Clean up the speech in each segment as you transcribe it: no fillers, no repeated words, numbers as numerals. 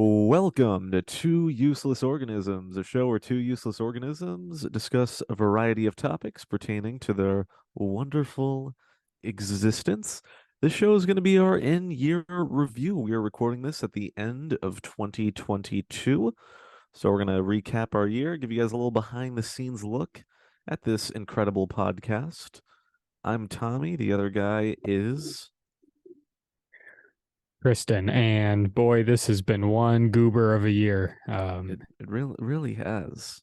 Welcome to Two Useless Organisms, a show where two useless organisms discuss a variety of topics pertaining to their wonderful existence. This show is going to be our in-year review. We are recording this at the end of 2022. So we're going to recap our year, give you guys a little behind-the-scenes look at this incredible podcast. I'm Tommy. The other guy is... Tristan, and boy, this has been one goober of a year. It really has.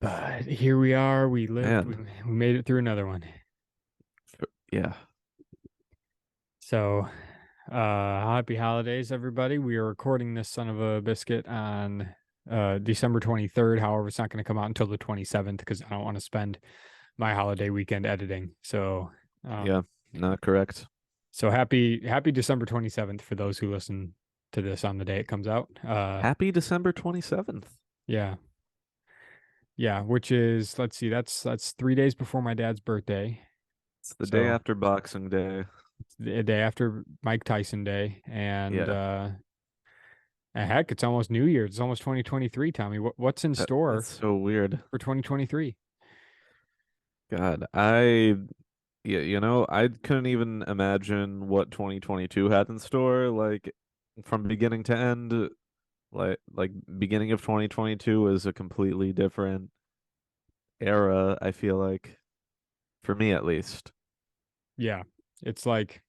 But here we are. We lived. We, Man, we made it through another one. yeah. So, happy holidays, everybody. We are recording this son of a biscuit on December 23rd. However, it's not going to come out until the 27th because I don't want to spend my holiday weekend editing. So, Yeah, not correct. so happy December 27th for those who listen to this on the day it comes out. Happy December 27th. Yeah. Yeah, which is, let's see, that's 3 days before my dad's birthday. It's the day So after Boxing Day. it's the day after Mike Tyson Day. And Yeah, heck, it's almost New Year's. It's almost 2023, Tommy. What's in that's store so weird. for 2023? God, yeah, I couldn't even imagine what 2022 had in store, like from beginning to end. Like beginning of 2022 is a completely different era, I feel like, for me at least. Yeah. It's like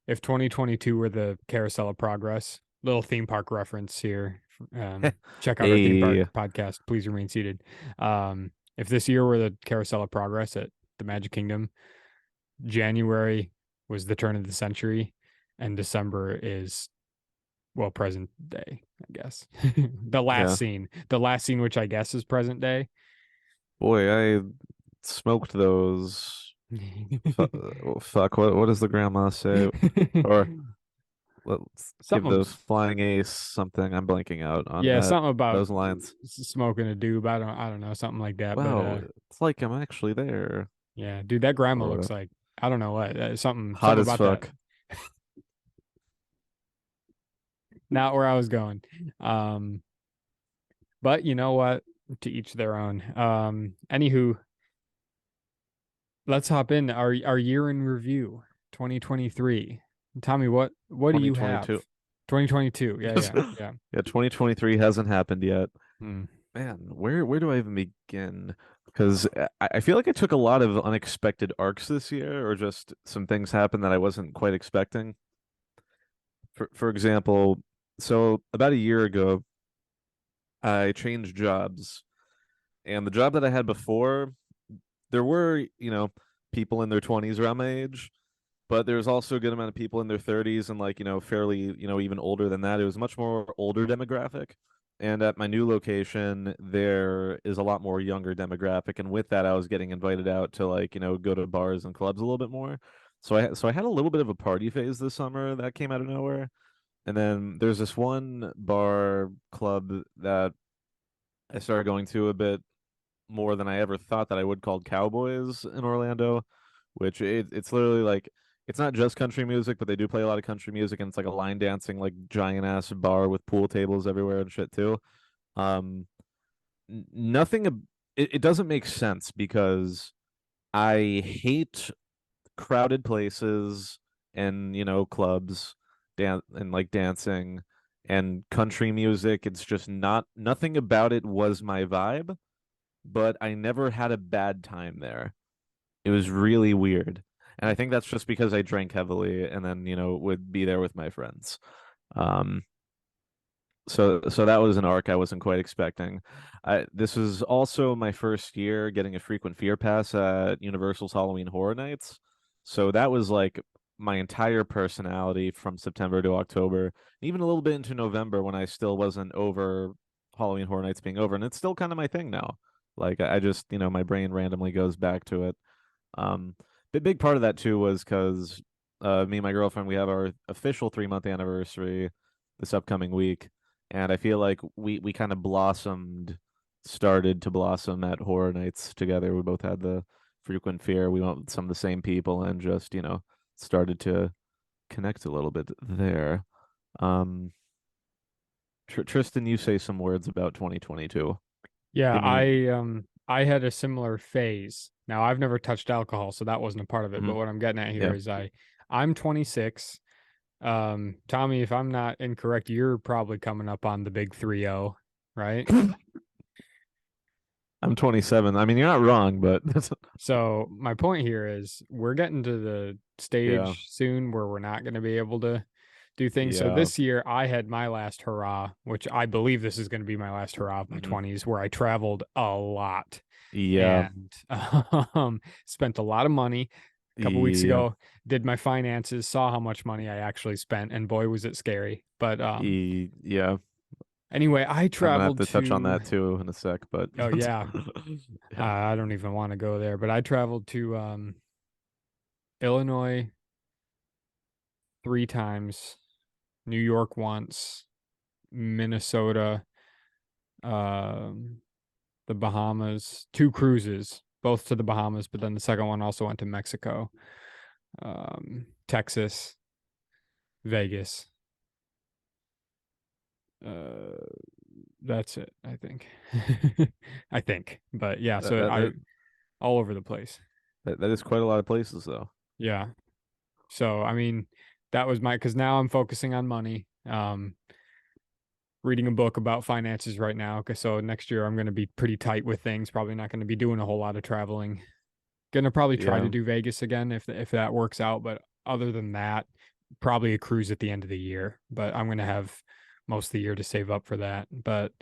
if 2022 were the carousel of progress, little theme park reference here. Check out our theme park Hey, podcast. Please remain seated. If this year were the carousel of progress at the Magic Kingdom, January was the turn of the century, and December is, well, present day, I guess. yeah. The last scene, which I guess is present day. Boy, I smoked those. Fuck, what does the grandma say? Or let's give Something, the flying ace something. I'm blanking out on yeah, that something about those lines. smoking a doob. I don't know, something like that. But Wow, it's like I'm actually there yeah, dude, that grandma or looks whatever. like, I don't know what, Hot something as about that. fuck. Not where I was going. Um, but you know what? To each their own. Anywho, let's hop in our year in review, 2023. Tommy, what do you have? 2022. 2022. Yeah. Yeah, 2023 hasn't happened yet. Hmm. Man, where do I even begin? Because I feel like I took a lot of unexpected arcs this year, or just some things happened that I wasn't quite expecting. For example, so about a year ago, I changed jobs, and the job that I had before, there were, people in their 20s around my age, but there's also a good amount of people in their 30s and like, fairly, even older than that. It was much more older demographic. And at my new location, there is a lot more younger demographic. And with that, I was getting invited out to like, go to bars and clubs a little bit more. So I had a little bit of a party phase this summer that came out of nowhere. And then there's this one bar club that I started going to a bit more than I ever thought that I would, called Cowboys in Orlando, which it's literally like it's not just country music, but they do play a lot of country music, and it's like a line dancing like giant ass bar with pool tables everywhere and shit too. Um, Nothing. It doesn't make sense because I hate crowded places and clubs, and like dancing and country music. It's just not, nothing about it was my vibe, but I never had a bad time there. It was really weird. And I think that's just because I drank heavily and then, would be there with my friends. Um, so that was an arc I wasn't quite expecting. This was also my first year getting a frequent fear pass at Universal's Halloween Horror Nights. So that was like my entire personality from September to October, even a little bit into November when I still wasn't over Halloween Horror Nights being over. And it's still kind of my thing now. Like I just, my brain randomly goes back to it. The big part of that too was because me and my girlfriend, we have our official 3 month anniversary this upcoming week, and I feel like we kind of started to blossom at Horror Nights together. We both had the frequent fear. We went with some of the same people and just started to connect a little bit there. Um, Tristan, you say some words about 2022. Yeah, Give me. I had a similar phase. Now I've never touched alcohol, so that wasn't a part of it. But Mhm. what I'm getting at here Yeah. is I'm 26. Tommy, if I'm not incorrect, you're probably coming up on the big 3-0, right? I'm 27. I mean, you're not wrong, but that's So my point here is we're getting to the yeah, stage soon where we're not going to be able to do things. So yeah, this year I had my last hurrah, which I believe this is going to be my last hurrah of my mhm, 20s, where I traveled a lot yeah, and spent a lot of money. A couple weeks yeah, ago, did my finances, saw how much money I actually spent, and boy, was it scary. But yeah. anyway, I I'm gonna have traveled to touch on to, that too in a sec, but oh yeah, yeah, I don't even want to go there, but I traveled to Illinois 3 times, New York once, Minnesota, um, the Bahamas, 2 cruises, both to the Bahamas, but then the second one also went to Mexico, Texas, Vegas. Uh, that's it, I think. I think, but yeah, that so that I that, all over the place. that is quite a lot of places though. Yeah. So I mean, that was my because now I'm focusing on money. Reading a book about finances right now. So next year I'm going to be pretty tight with things. Probably not going to be doing a whole lot of traveling. Going to probably try to Yeah, do Vegas again if that works out. But other than that, probably a cruise at the end of the year. But I'm going to have most of the year to save up for that. But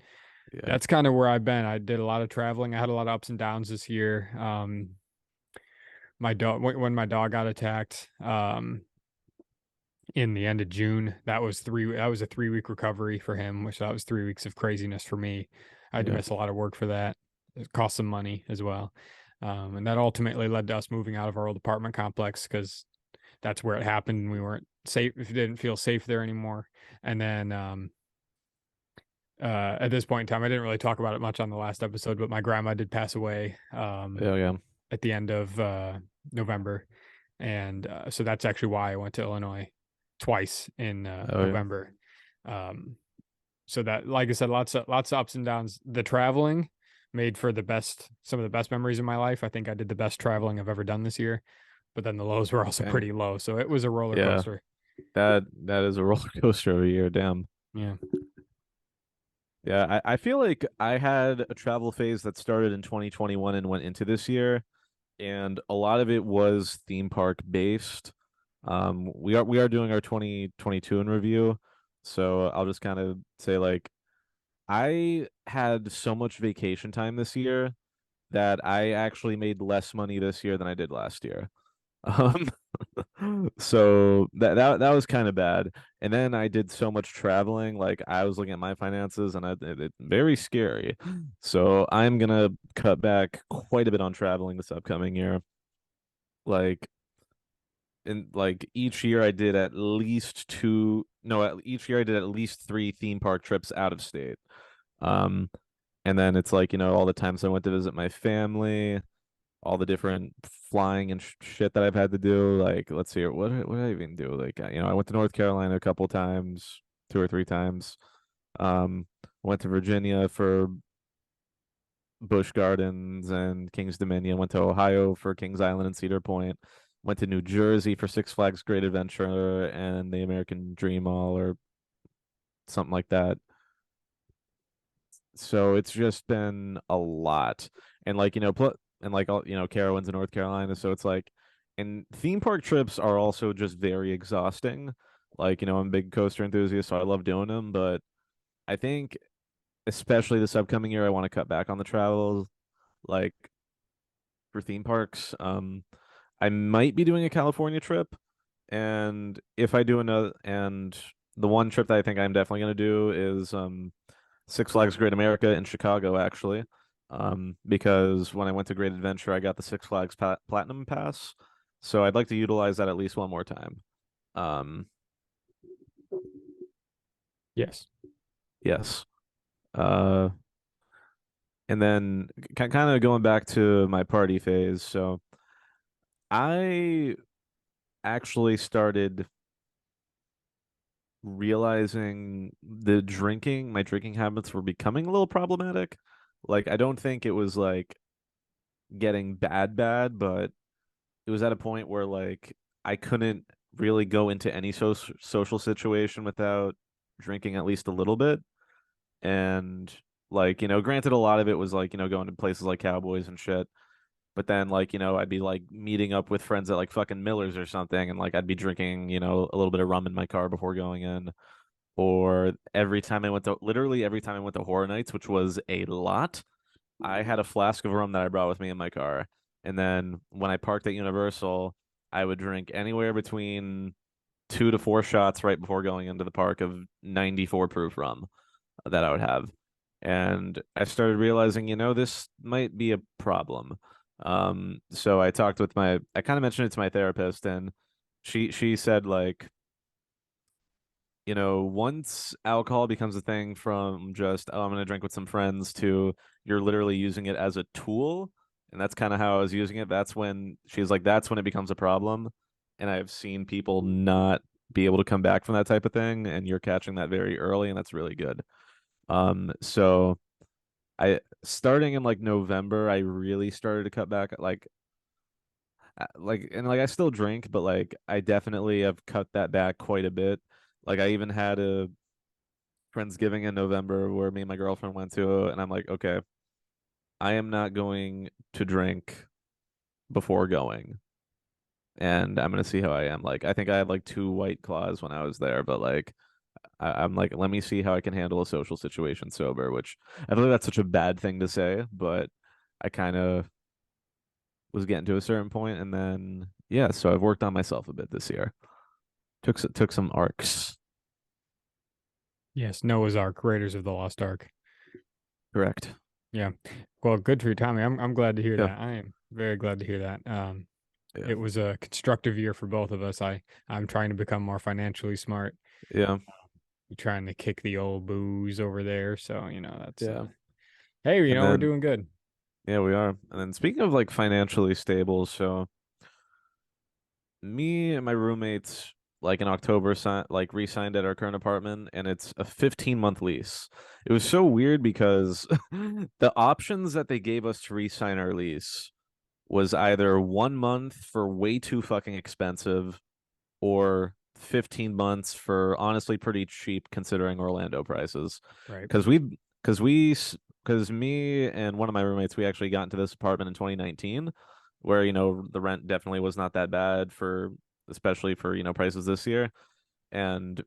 yeah, that's kind of where I've been. I did a lot of traveling. I had a lot of ups and downs this year. My dog when my dog got attacked. In the end of June. That was a 3 week recovery for him, which that was 3 weeks of craziness for me. I had to yeah, miss a lot of work for that. It cost some money as well. And that ultimately led to us moving out of our old apartment complex because that's where it happened. We weren't safe, if didn't feel safe there anymore. And then at this point in time, I didn't really talk about it much on the last episode, but my grandma did pass away yeah, yeah. at the end of November. And so that's actually why I went to Illinois twice in Oh yeah. November. Um, so that, like I said, lots of ups and downs. The traveling made for some of the best memories of my life. I think I did the best traveling I've ever done this year, but then the lows were also Dang. pretty low. So it was a roller Yeah, coaster. that is a roller coaster of a year. Damn. Yeah. Yeah, I feel like I had a travel phase that started in 2021 and went into this year, and a lot of it was theme park based. We are doing our 2022 in review, so I'll just kind of say like I had so much vacation time this year that I actually made less money this year than I did last year. Um, so that was kind of bad. And then I did so much traveling, like I was looking at my finances, and very scary. So I'm gonna cut back quite a bit on traveling this upcoming year. Like like each year I did at least two, no, each year I did at least three theme park trips out of state. Um, and then it's like, all the times I went to visit my family, all the different flying and shit that I've had to do. Like, let's see, what did I even do? Like, I went to North Carolina a couple times, 2 or 3 times. Went to Virginia for Busch Gardens and King's Dominion. Went to Ohio for Kings Island and Cedar Point. Went to New Jersey for Six Flags Great Adventure and the American Dream Mall or something like that. So it's just been a lot. And like, and like all, Carowinds in North Carolina. So it's like, and theme park trips are also just very exhausting. Like, I'm a big coaster enthusiast, so I love doing them. But I think, especially this upcoming year, I want to cut back on the travel, like for theme parks. I might be doing a California trip. And if I do another, and the one trip that I think I'm definitely going to do is, Six Flags Great America in Chicago, actually. Because when I went to Great Adventure, I got the Six Flags Platinum Pass, so I'd like to utilize that at least one more time. Um, Yes. yes. Uh, and then kind of going back to my party phase. So I actually started realizing my drinking habits were becoming a little problematic. Like, I don't think it was like getting bad, but it was at a point where like I couldn't really go into any social situation without drinking at least a little bit. And like, granted a lot of it was like, going to places like Cowboys and shit. But then like, I'd be like meeting up with friends at like fucking Miller's or something and like I'd be drinking, a little bit of rum in my car before going in. Or every time I went to Horror Nights, which was a lot, I had a flask of rum that I brought with me in my car. And then when I parked at Universal, I would drink anywhere between 2 to 4 shots right before going into the park of 94 proof rum that I would have. And I started realizing, this might be a problem. So I kind of mentioned it to my therapist, and she said like, once alcohol becomes a thing from just, oh, I'm going to drink with some friends to you're literally using it as a tool. And that's kind of how I was using it. That's when it becomes a problem. And I've seen people not be able to come back from that type of thing. And you're catching that very early, and that's really good. So starting in like November, I really started to cut back. Like I still drink, but like I definitely have cut that back quite a bit. Like I even had a Friendsgiving in November where me and my girlfriend went to, and I'm like, okay, I am not going to drink before going, and I'm gonna see how I am. Like, I think I had like 2 White Claws when I was there, but like, I'm like, let me see how I can handle a social situation sober, which I feel like that's such a bad thing to say, but I kind of was getting to a certain point, and then yeah, so I've worked on myself a bit this year. Took some arcs. Yes, Noah's Ark, Raiders of the Lost Ark. Correct. Yeah. Well, good for you, Tommy. I'm glad to hear Yeah. that. I am very glad to hear that. Yeah. It was a constructive year for both of us. I'm trying to become more financially smart. Yeah. You're trying to kick the old booze over there. So, that's Yeah. hey, And we're then doing good. yeah, we are. And then speaking of like financially stable, so me and my roommates like in October like re-signed at our current apartment, and it's a 15-month lease. It was so weird because the options that they gave us to re-sign our lease was either 1 month for way too fucking expensive or 15 months for honestly pretty cheap considering Orlando prices. Right. Because we, because we, because me and one of my roommates, we actually got into this apartment in 2019, where the rent definitely was not that bad especially for prices this year. And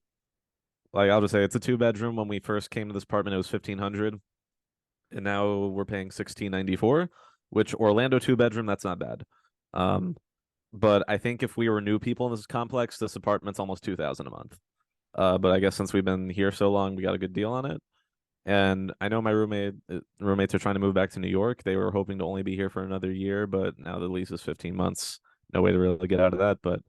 like I'll just say, it's a 2 bedroom. When we first came to this apartment, it was 1,500, and now we're paying 1,694, which Orlando 2 bedroom, that's not bad. Um, but I think if we were new people in this complex, this apartment's almost 2,000 a month. But I guess since we've been here so long, we got a good deal on it. And I know my roommates are trying to move back to New York. They were hoping to only be here for another year, but now the lease is 15 months. No way to really get out of that. But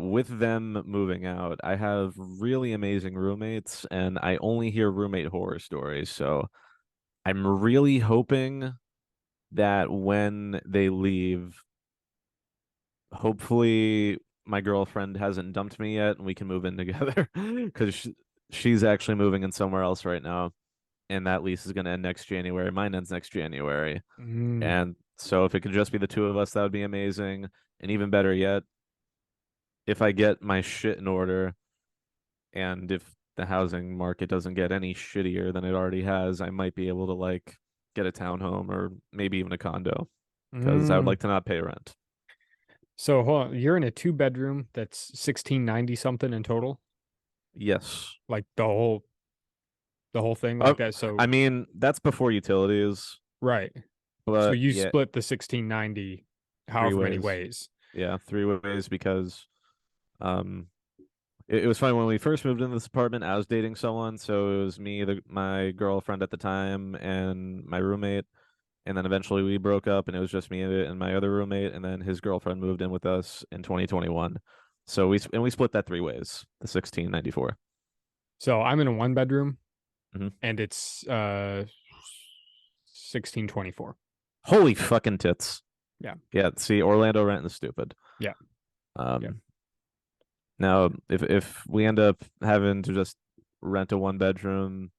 with them moving out, I have really amazing roommates, and I only hear roommate horror stories. So I'm really hoping that when they leave, hopefully my girlfriend hasn't dumped me yet and we can move in together because she's actually moving in somewhere else right now, and that lease is going to end next January. Mine ends next January. Mm, And so if it could just be the two of us, that would be amazing. And even better yet, if I get my shit in order and if the housing market doesn't get any shittier than it already has, I might be able to like get a townhome or maybe even a condo because I would mm. like to not pay rent. So hold on, you're in a two-bedroom that's 1690 something in total, Yes. like the whole thing Uh, like that. So I mean, that's before utilities, right. So but you yeah, split the 1690 three however many ways. ways. Yeah, 3 ways because um it was funny when we first moved into this apartment. I was dating someone, so it was me, my girlfriend at the time, and my roommate. And then eventually we broke up, and it was just me and my other roommate. And then his girlfriend moved in with us in 2021. So we split that 3 ways, the 1694. So I'm in a one bedroom Hmm. and it's 1624. Holy fucking tits! Yeah. Yeah, see, Orlando rent is stupid. Yeah. Yeah. Um, Now, if we end up having to just rent a one bedroom,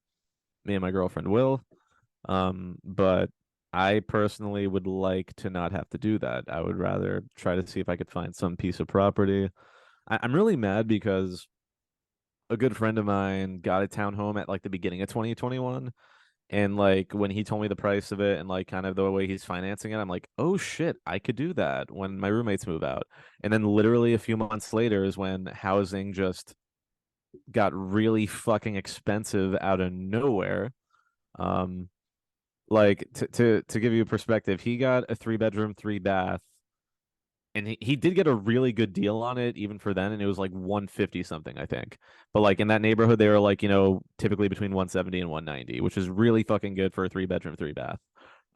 me and my girlfriend will. But I personally would like to not have to do that. I would rather try to see if I could find some piece of property. I'm really mad because a good friend of mine got a townhome at like the beginning of 2021. And like when he told me the price of it and like kind of the way he's financing it, I'm like, oh shit, I could do that when my roommates move out. And then literally a few months later is when housing just got really fucking expensive out of nowhere. Um, like to give you a perspective, he got a three bedroom, three bath, and he did get a really good deal on it even for then, and it was like 150 something, I think. But like in that neighborhood, they were like, typically between 170 and 190, which is really fucking good for a three bedroom, three bath.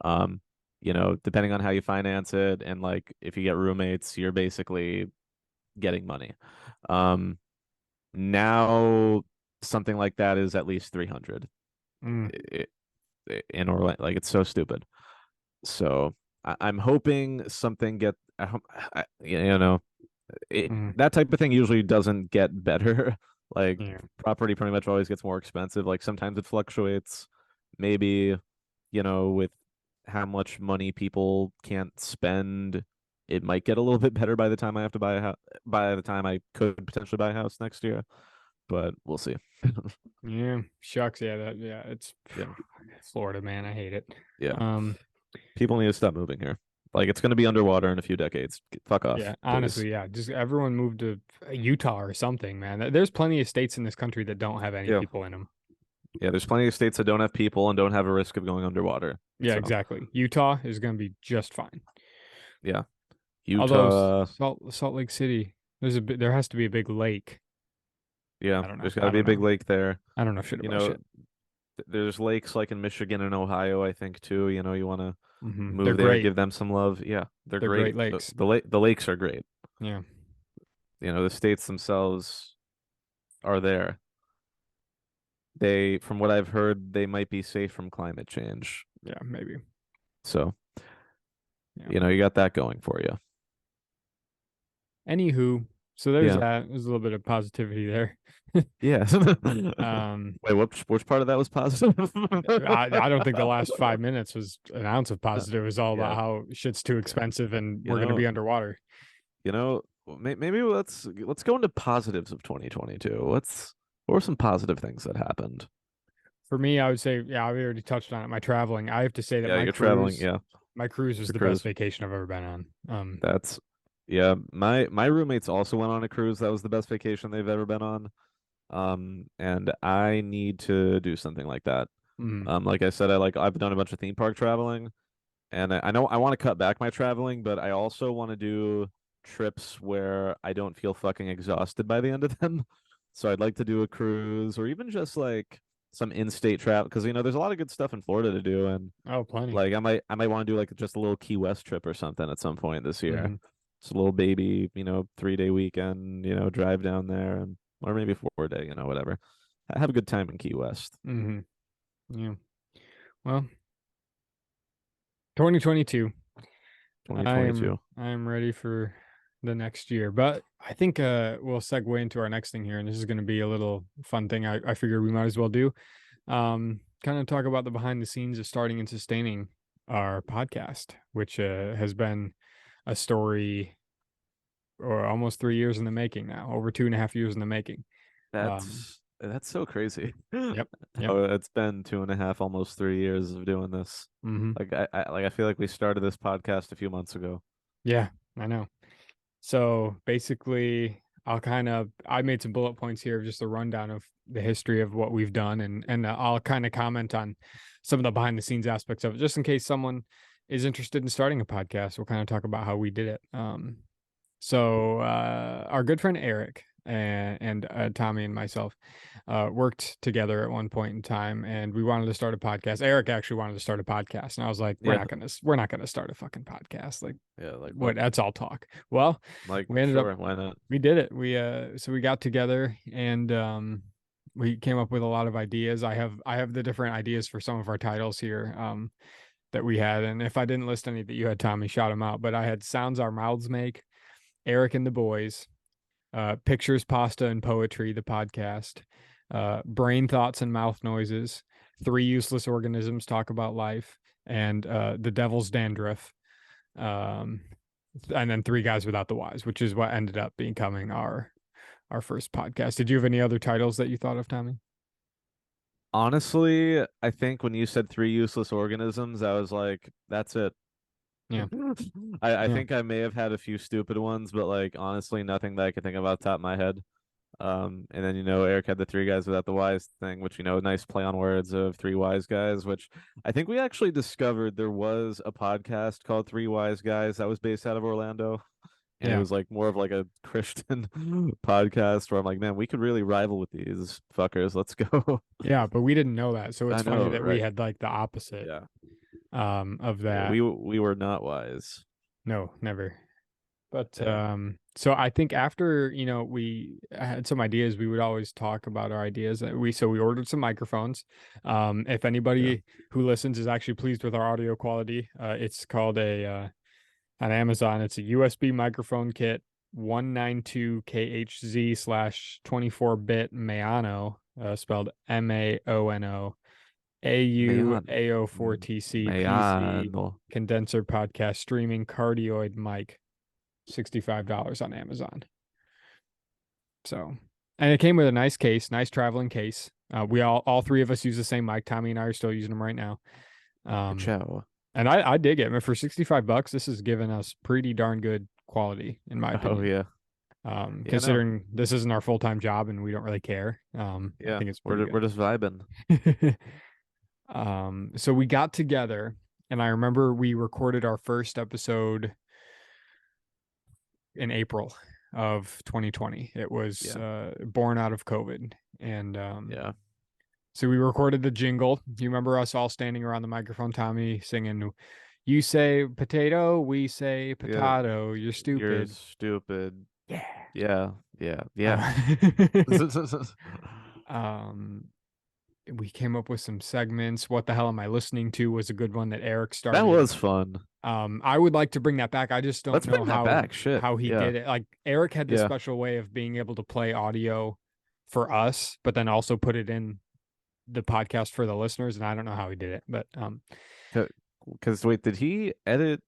Um, depending on how you finance it, and like if you get roommates, you're basically getting money. Um, now something like that is at least 300 Mm, in Orlando. Like it's so stupid. So I'm hoping something mm, that type of thing usually doesn't get better. Like yeah. property pretty much always gets more expensive. Like sometimes it fluctuates. Maybe, with how much money people can't spend, it might get a little bit better by the time I have to buy a house, by the time I could potentially buy a house next year. But we'll see. Yeah. Shucks. Yeah. Yeah. It's Yeah. Florida, man. I hate it. Yeah. Um, People need to stop moving here. Like it's going to be underwater in a few decades. Fuck off, yeah, please. honestly, yeah. Just everyone moved to Utah or something, man. There's plenty of states in this country that don't have any Yeah. people in them. Yeah, there's plenty of states that don't have people and don't have a risk of going underwater. Yeah, So, exactly. Utah is going to be just fine. yeah. Although Utah, Salt Lake City, there has to be a big lake. yeah, I don't know. there's got to I be don't a big know. lake there. I don't know shit You about know, shit. there's lakes like in Michigan and Ohio, I think too. You want to They're move there, great. give them some love. Yeah, they're They're great great. lakes. The lakes are great. Yeah. The states themselves are there. From what I've heard, they might be safe from climate change. Yeah, maybe. So, Yeah. you got that going for you. Anywho, so there's Yeah. that. There's a little bit of positivity there. Yeah. Um, Wait, which part of that was positive? I don't think the last 5 minutes was an ounce of positive. It was all about Yeah, how shit's too yeah. expensive and You we're going to know, be underwater. maybe let's go into positives of 2022. What were some positive things that happened? For me, I would say, yeah, I already touched on it. My traveling. I have to say that Yeah, you're traveling. Yeah, my cruise was your the best cruise. vacation I've ever been on. That's yeah. My roommates also went on a cruise. That was the best vacation they've ever been on. And I need to do something like that. mm, Like I said, I've done a bunch of theme park traveling. And I know I want to cut back my traveling, but I also want to do trips where I don't feel fucking exhausted by the end of them. So I'd like to do a cruise or even just like some in-state travel because there's a lot of good stuff in Florida to do, and oh, plenty. like I might want to do like just a little Key West trip or something at some point this year. Hmm. Just a little baby, 3-day weekend, drive down there and or maybe 4-day, whatever. Have a good time in Key West. Hmm. Yeah. Well, 2022. I am 2022. I am ready for the next year. But I think we'll segue into our next thing here, and this is going to be a little fun thing I figure we might as well do. Kind of talk about the behind the scenes of starting and sustaining our podcast, which has been a story or almost 3 years in the making now, over 2.5 years in the making. Um, That's so crazy. yep, yep. Oh, it's been 2.5, almost 3 years of doing this. Hmm. I feel like we started this podcast a few months ago. Yeah, I know. So basically, I made some bullet points here of just a rundown of the history of what we've done, and I'll kind of comment on some of the behind the scenes aspects of it, just in case someone is interested in starting a podcast. We'll kind of talk about how we did it. So our good friend Eric and Tommy and myself worked together at one point in time, and we wanted to start a podcast. Eric actually wanted to start a podcast, and I was like, Yeah, we're not gonna start a fucking podcast. Like, yeah, like what? what? That's all talk. Well, Like we ended up sure, why not? we did it. We got together and we came up with a lot of ideas. I have the different ideas for some of our titles here that we had, and if I didn't list any that you had, Tommy, shout them out. But I had Sounds Our Mouths Make, Eric and the Boys, Pictures, Pasta, and Poetry, the podcast, Brain Thoughts and Mouth Noises, Three Useless Organisms Talk About Life, and The Devil's Dandruff. And then Three Guys Without the Wise, which is what ended up becoming our first podcast. Did you have any other titles that you thought of, Tommy? Honestly, I think when you said three useless organisms, I was like, that's it. Yeah. I Yeah. think I may have had a few stupid ones, but like honestly, nothing that I can think of off the top of my head. And then Eric had the three guys without the wise thing, which nice play on words of three wise guys, which I think we actually discovered there was a podcast called Three Wise Guys that was based out of Orlando. And it Yeah. was like more of like a Christian podcast where I'm like, man, we could really rival with these fuckers. Let's go. Yeah, but we didn't know that. So it's I funny know, that we right? had like the opposite Yeah. of Yeah, that. we were not wise. No, never. But Yeah. so I think after, we had some ideas, we would always talk about our ideas. We ordered some microphones. If Yeah. anybody who listens is actually pleased with our audio quality, it's called on Amazon, it's a USB microphone kit, 192 KHZ / 24-bit Mayano, spelled MAONO, Mayan. AU AO4TC PC Mayano. condenser podcast streaming cardioid mic, $65 on Amazon. So, and it came with a nice case, nice traveling case. We all three of us use the same mic. Tommy and I are still using them right now. Ciao. And I dig it. I mean, for $65, this is giving us pretty darn good quality, in my Oh opinion. yeah. No. Considering this isn't our full-time job and we don't really care. I Yeah. think it's pretty We're just vibing. good. So we got together, and I remember we recorded our first episode in April of 2020. It was born out of COVID. And Yeah. so we recorded the jingle. You remember us all standing around the microphone, Tommy, singing, "You say potato, we say Yeah. potato. You're You're stupid." stupid. Yeah. Yeah. Yeah. Yeah. Um, we came up with some segments. What the hell am I listening to was a good one that Eric That started. was fun. I would like to bring that back. I just don't Let's know bring that back. Shit. how he Yeah. did it. Like Eric had this Yeah. special way of being able to play audio for us, but then also put it in the podcast for the listeners, and I don't know how he did it, but Because wait, did he edit?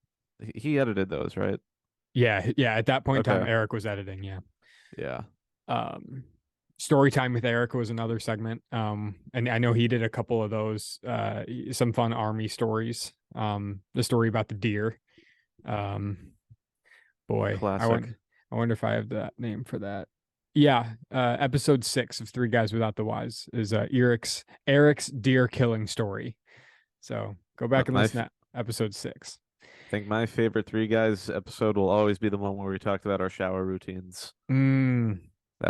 He edited those, right? yeah, at that point in time, Okay. Eric was editing. Yeah. Yeah. Story time with Eric was another segment. And I know he did a couple of those, some fun army stories. The story about the deer. Boy, Classic. I wonder if I have that name for that. Yeah, episode 6 of Three Guys Without the Wise is Eric's deer killing story. So go back and listen to episode 6. I think my favorite Three Guys episode will always be the one where we talked about our shower routines. That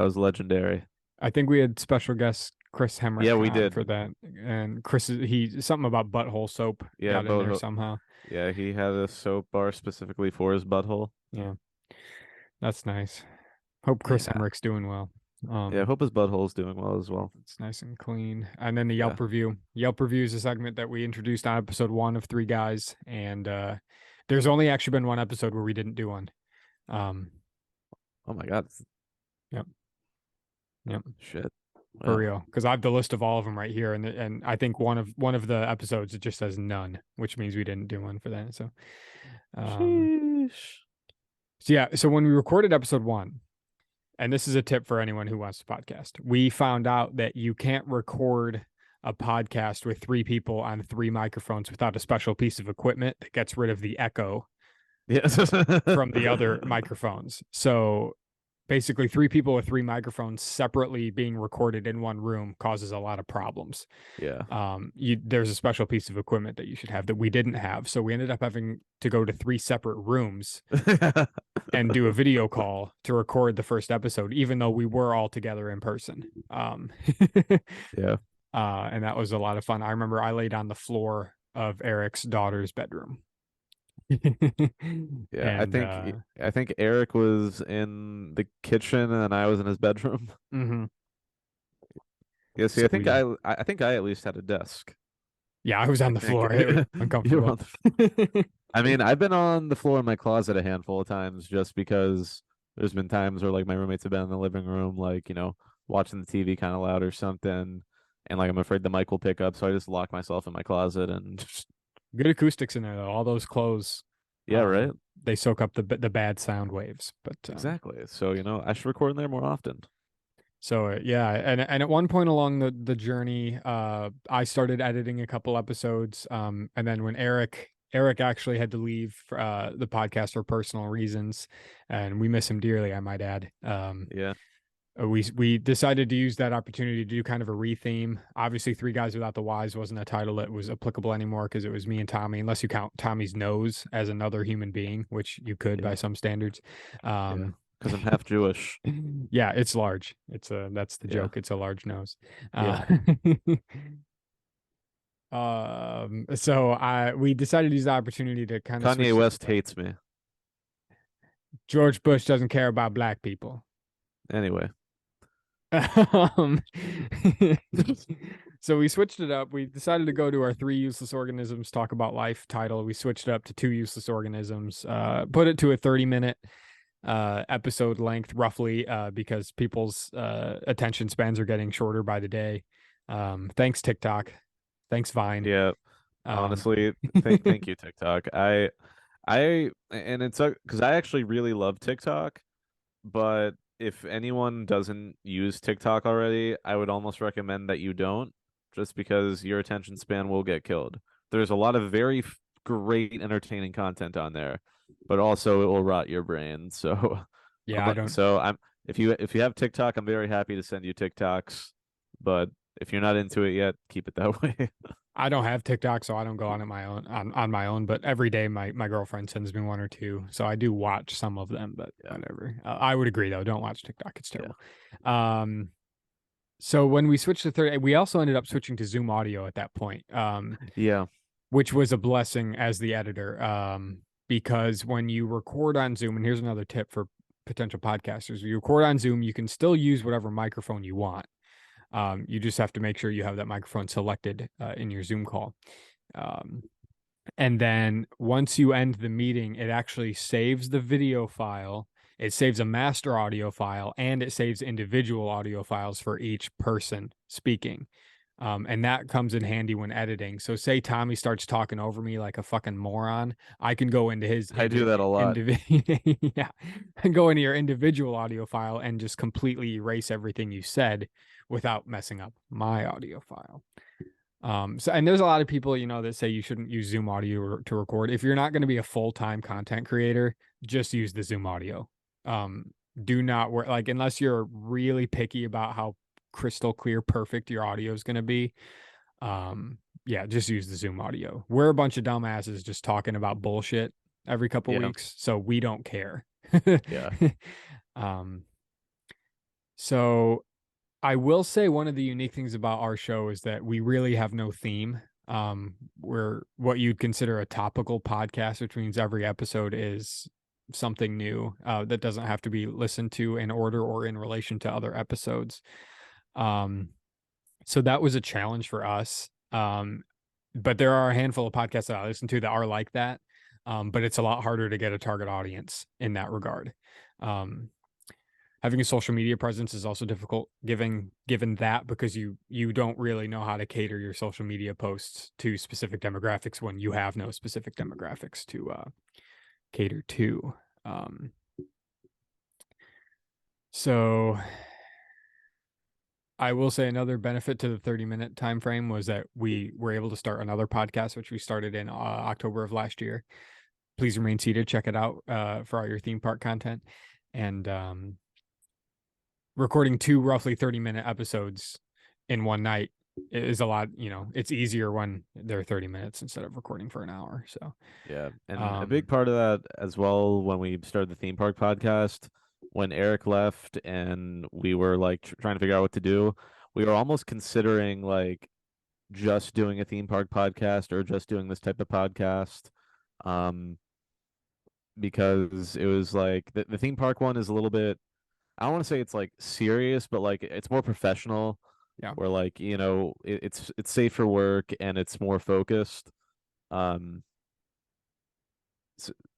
was legendary. I think we had special guest Chris Hemrick. Yeah, we did for that, and Chris he something about butthole soap. Yeah, got in there somehow. Yeah, he had a soap bar specifically for his butthole. Yeah, that's nice. Hope Chris Hemrick's doing well. Yeah, I hope his butthole's doing well as well. It's nice and clean. And then the Yelp review. Yelp review is a segment that we introduced on episode 1 of Three Guys, and there's only actually been one episode where we didn't do one. Oh my god. Yep. Shit. For real, because I have the list of all of them right here, and I think one of the episodes it just says none, which means we didn't do one for that. So, so when we recorded episode 1, and this is a tip for anyone who wants to podcast, we found out that you can't record a podcast with 3 people on 3 microphones without a special piece of equipment that gets rid of the echo from the other microphones. So basically 3 people with 3 microphones separately being recorded in one room causes a lot of problems. Yeah. There's a special piece of equipment that you should have that we didn't have. So we ended up having to go to 3 separate rooms and do a video call to record the first episode, even though we were all together in person. Yeah. And that was a lot of fun. I remember I laid on the floor of Eric's daughter's bedroom. Yeah, I think Eric was in the kitchen and I was in his bedroom. Yeah, see, I think I at least had a desk. Yeah, I was on the floor. It was uncomfortable. I mean, I've been on the floor in my closet a handful of times just because there's been times where like my roommates have been in the living room, like, watching the TV kind of loud or something, and like I'm afraid the mic will pick up, so I just lock myself in my closet and just, Good acoustics in there though. All those clothes, yeah, right. they soak up the bad sound waves. But Exactly. So, I should record in there more often. so yeah, and at one point along the journey, I started editing a couple episodes, and then when Eric actually had to leave for, the podcast for personal reasons, and we miss him dearly, I might add. Yeah. We decided to use that opportunity to do kind of a retheme. Obviously, Three Guys Without the Whys wasn't a title that was applicable anymore because it was me and Tommy, unless you count Tommy's nose as another human being, which you could by Yeah. some standards. Yeah. Because I'm half Jewish. Yeah, it's large. It's a That's the Yeah. joke. It's a large nose. Yeah. So we decided to use the opportunity to kind of Kanye switch things West up. hates me. George Bush doesn't care about black people. Anyway. Um, so we switched it up. We decided to go to our Three Useless Organisms Talk About Life title. We switched it up to Two Useless Organisms, put it to a 30-minute episode length roughly, because people's attention spans are getting shorter by the day. Thanks TikTok. Thanks Vine. Yeah. Um, Honestly, thank you, TikTok. And it's because I actually really love TikTok, but if anyone doesn't use TikTok already, I would almost recommend that you don't, just because your attention span will get killed. There's a lot of very great entertaining content on there, but also it will rot your brain. So, yeah, I don't I'm if you have TikTok, I'm very happy to send you TikToks, but if you're not into it yet, keep it that way. I don't have TikTok, so I don't go on it my own on my own. But every day, my girlfriend sends me one or two, so I do watch some of them. But Yeah, whatever. I would agree though. Don't watch TikTok; it's yeah, terrible. Um, so when we switched to third, we also ended up switching to Zoom audio at that point, yeah. which was a blessing as the editor. Because when you record on Zoom, and here's another tip for potential podcasters: you record on Zoom, you can still use whatever microphone you want. You just have to make sure you have that microphone selected in your Zoom call. Um, and then once you end the meeting, it actually saves the video file. It saves a master audio file and it saves individual audio files for each person speaking. And that comes in handy when editing. So say Tommy starts talking over me like a fucking moron. I can go into his I do that a lot. yeah, and go into your individual audio file and just completely erase everything you said without messing up my audio file. So and there's a lot of people, that say you shouldn't use Zoom audio to record. If you're not going to be a full-time content creator, just use the Zoom audio. Do not work like unless you're really picky about how crystal clear, perfect your audio is going to be. Yeah, just use the Zoom audio. We're a bunch of dumbasses just talking about bullshit every couple Yeah, weeks, so we don't care. yeah, um, so I will say one of the unique things about our show is that we really have no theme. We're what you'd consider a topical podcast, which means every episode is something new that doesn't have to be listened to in order or in relation to other episodes. So that was a challenge for us. But there are a handful of podcasts that I listen to that are like that. But it's a lot harder to get a target audience in that regard. Having a social media presence is also difficult given that because you don't really know how to cater your social media posts to specific demographics when you have no specific demographics to cater to. So I will say another benefit to the 30-minute time frame was that we were able to start another podcast, which we started in October of last year. Please remain seated. Check it out for all your theme park content. And recording two roughly 30-minute episodes in one night is a lot. It's easier when they're 30 minutes instead of recording for an hour. So yeah. And a big part of that as well when we started the theme park podcast, when Eric left and we were like trying to figure out what to do, we were almost considering like just doing a theme park podcast or just doing this type of podcast. Um, because it was like the theme park one is a little bit, I don't want to say it's like serious, but like it's more professional yeah. where like, it's safe for work and it's more focused. Um,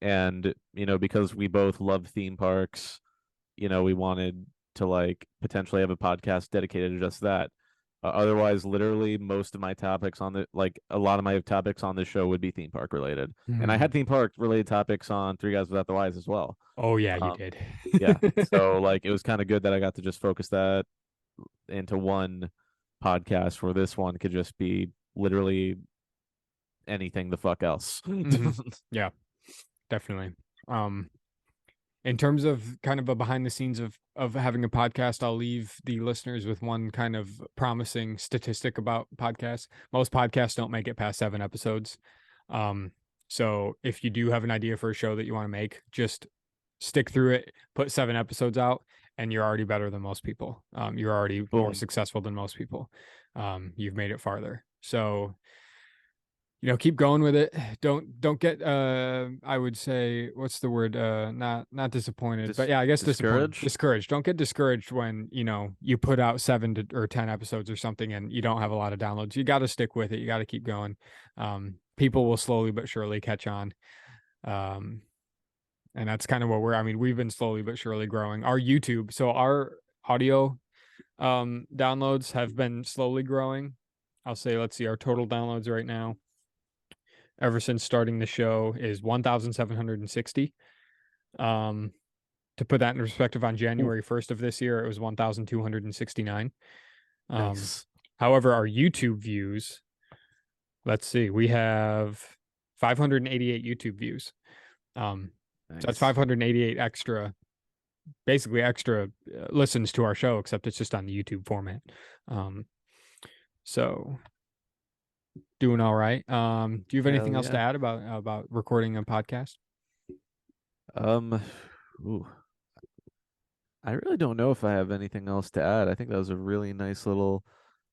and because we both love theme parks, we wanted to like potentially have a podcast dedicated to just that. Otherwise, literally most of my topics on the like a lot of my topics on this show would be theme park related, and I Hmm. had theme park related topics on Three Guys Without the Wise as well. Oh yeah, you Um, did. yeah, so like it was kind of good that I got to just focus that into one podcast, where this one could just be literally anything the fuck else. Hmm. Yeah, definitely. Um, in terms of kind of a behind the scenes of having a podcast, I'll leave the listeners with one kind of promising statistic about podcasts. Most podcasts don't make it past 7 episodes. Um, so if you do have an idea for a show that you want to make, just stick through it, put 7 episodes out, and you're already better than most people. You're already more Boom. successful than most people. You've made it farther. So keep going with it. Don't get I would say, what's the word, not disappointed, but yeah, I guess disappointed, Discouraged. discouraged. Don't get discouraged when you put out 7 or 10 episodes or something and you don't have a lot of downloads. You got to stick with it. You got to keep going. People will slowly but surely catch on. um and that's kind of what we've been slowly but surely growing our YouTube. So our audio downloads have been slowly growing. I'll say, let's see, our total downloads right now ever since starting the show is 1,760. Um, to put that in perspective, on Ooh, January 1st of this year, it was 1,269. nice. However, our YouTube views, let's see, we have 588 YouTube views. So that's Nice. 588 basically extra listens to our show, except it's just on the YouTube format. So doing all right. Do you have Hell anything else to yeah. add about recording a podcast? Um, ooh, I really don't know if I have anything else to add. I think that was a really nice little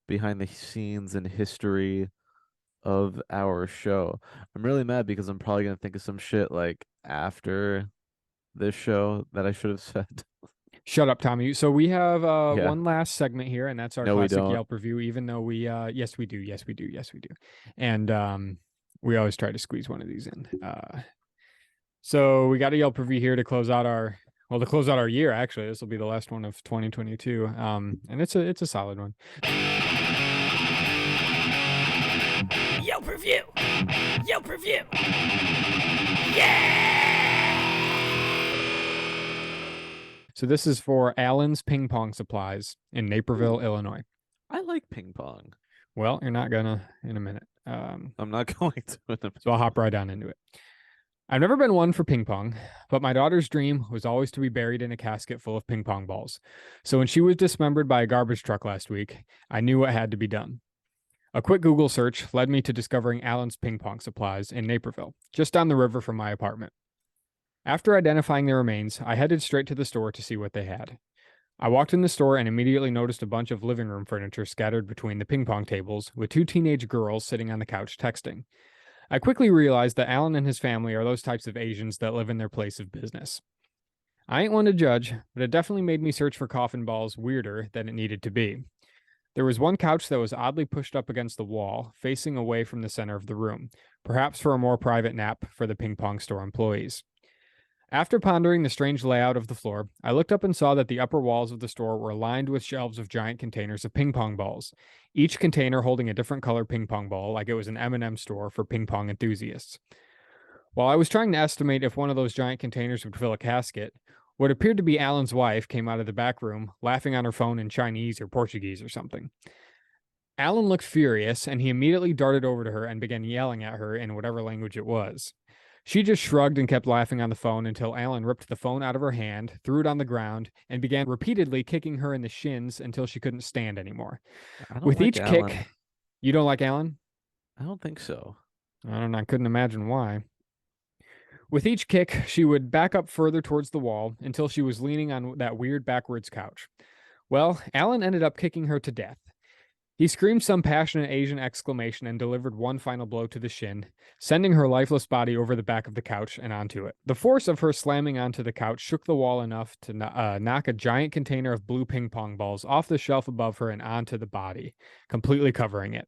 behind the scenes and history of our show. I'm really mad because I'm probably gonna think of some shit like after this show that I should have said. Shut up, Tommy. So we have Yeah. one last segment here, and that's our No, we classic don't. Yelp review. Even though yes, we do, yes, we do, yes, we do, and we always try to squeeze one of these in. So we got a Yelp review here to close out our year. Actually, this will be the last one of 2022. And it's a solid one. Yelp review. Yelp review. So this is for Allen's Ping Pong Supplies in Naperville, Illinois. I like ping pong. Well, you're not gonna in a minute. I'm not going to. So I'll hop right on into it. I've never been one for ping pong, but my daughter's dream was always to be buried in a casket full of ping pong balls. So when she was dismembered by a garbage truck last week, I knew what had to be done. A quick Google search led me to discovering Allen's Ping Pong Supplies in Naperville, just down the river from my apartment. After identifying the remains, I headed straight to the store to see what they had. I walked in the store and immediately noticed a bunch of living room furniture scattered between the ping pong tables, with 2 teenage girls sitting on the couch texting. I quickly realized that Allen and his family are those types of Asians that live in their place of business. I ain't one to judge, but it definitely made me search for coffin balls weirder than it needed to be. There was one couch that was oddly pushed up against the wall, facing away from the center of the room, perhaps for a more private nap for the ping pong store employees. After pondering the strange layout of the floor, I looked up and saw that the upper walls of the store were lined with shelves of giant containers of ping pong balls, each container holding a different color ping pong ball, like it was an M&M store for ping pong enthusiasts. While I was trying to estimate if one of those giant containers would fill a casket, what appeared to be Alan's wife came out of the back room, laughing on her phone in Chinese or Portuguese or something. Alan looked furious, and he immediately darted over to her and began yelling at her in whatever language it was. She just shrugged and kept laughing on the phone until Alan ripped the phone out of her hand, threw it on the ground, and began repeatedly kicking her in the shins until she couldn't stand anymore. I don't With like each Alan. kick, you don't like Alan? I don't think so. I don't know. I couldn't imagine why. With each kick, she would back up further towards the wall until she was leaning on that weird backwards couch. Well, Alan ended up kicking her to death. He screamed some passionate Asian exclamation and delivered one final blow to the shin, sending her lifeless body over the back of the couch and onto it. The force of her slamming onto the couch shook the wall enough to knock a giant container of blue ping pong balls off the shelf above her and onto the body, completely covering it.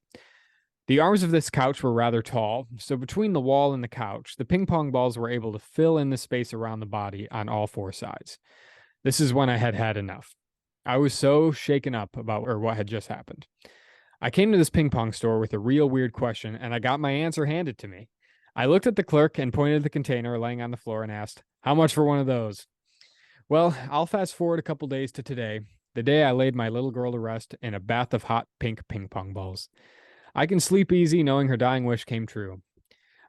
The arms of this couch were rather tall, so between the wall and the couch, the ping pong balls were able to fill in the space around the body on all 4 sides. This is when I had had enough. I was so shaken up about what had just happened. I came to this ping pong store with a real weird question, and I got my answer handed to me. I looked at the clerk and pointed at the container laying on the floor and asked, "How much for one of those?" Well, I'll fast forward a couple days to today, the day I laid my little girl to rest in a bath of hot pink ping pong balls. I can sleep easy knowing her dying wish came true.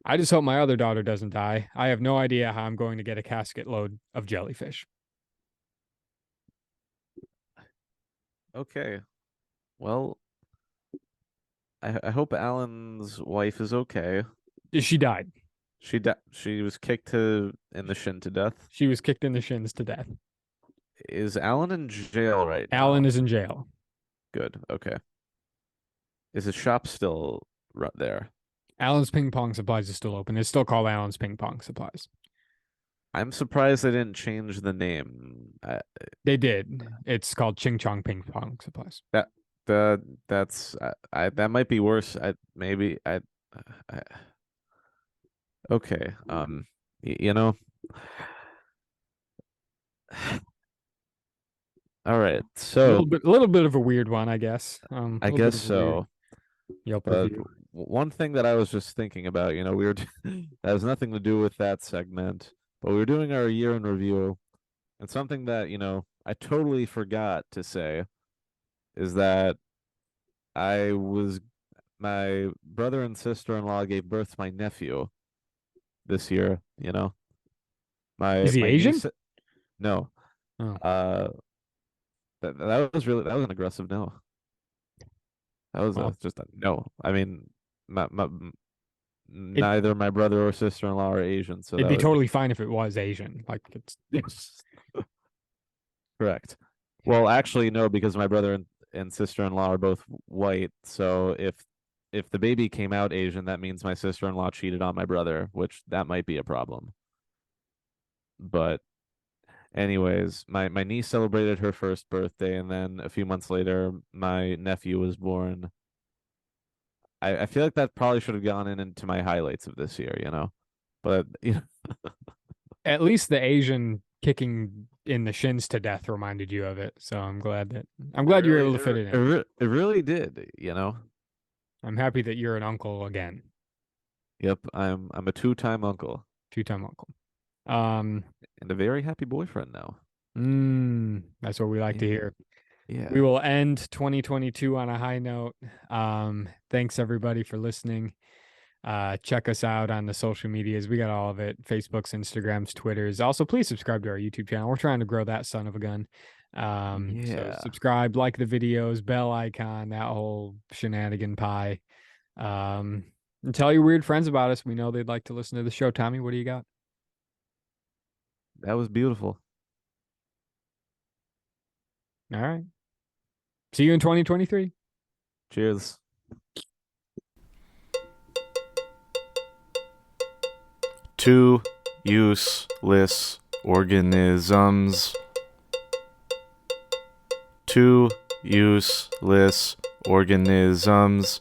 I just hope my other daughter doesn't die. I have no idea how I'm going to get a casket load of jellyfish. Okay. Well, I hope Alan's wife is okay. She died. She was kicked in the shin to death. She was kicked in the shins to death. Is Alan in jail right Alan now? is in jail. Good. Okay. Is his shop still there? Alan's Ping Pong Supplies is still open. It's still called Alan's Ping Pong Supplies. I'm surprised they didn't change the name. They did. It's called Ching Chong Ping Pong Supplies. That that's that might be worse. I okay. You know. All right. A So little bit of a weird one, I guess. A I little bit guess of a weird so. Yelp But review. one thing that I was just thinking about, we were that has nothing to do with that segment, but we were doing our year in review, and something that, I totally forgot to say is that my brother and sister-in-law gave birth to my nephew this year, Is he my Asian? niece. No. Oh, Uh that was an aggressive no. That was well, just a no. I mean, my it neither my brother or sister-in-law are Asian, so it'd that be would be totally fine if it was Asian. Like it's yes. Correct. Well, actually, no, because my brother and sister-in-law are both white. So if the baby came out Asian, that means my sister-in-law cheated on my brother, which that might be a problem. But anyways, my niece celebrated her first birthday, and then a few months later, my nephew was born. I feel like that probably should have gone into my highlights of this year, But at least the Asian kicking in the shins to death reminded you of it. So I'm glad you were able to fit it in. it really did. I'm happy that you're an uncle again, Yep, I'm a two-time uncle two-time uncle. Um, and a very happy boyfriend now. that's what we like to Yeah. hear. Yeah. We will end 2022 on a high note. Thanks everybody for listening. Check us out on the social medias. We got all of it: Facebooks, Instagrams, Twitters. Also, please subscribe to our YouTube channel. We're trying to grow that son of a gun. So Yeah. subscribe, like the videos, bell icon, that whole shenanigan pie. And tell your weird friends about us. We know they'd like to listen to the show. Tommy, what do you got? That was beautiful. All right. See you in 2023. Cheers. Two useless organisms. Two useless organisms.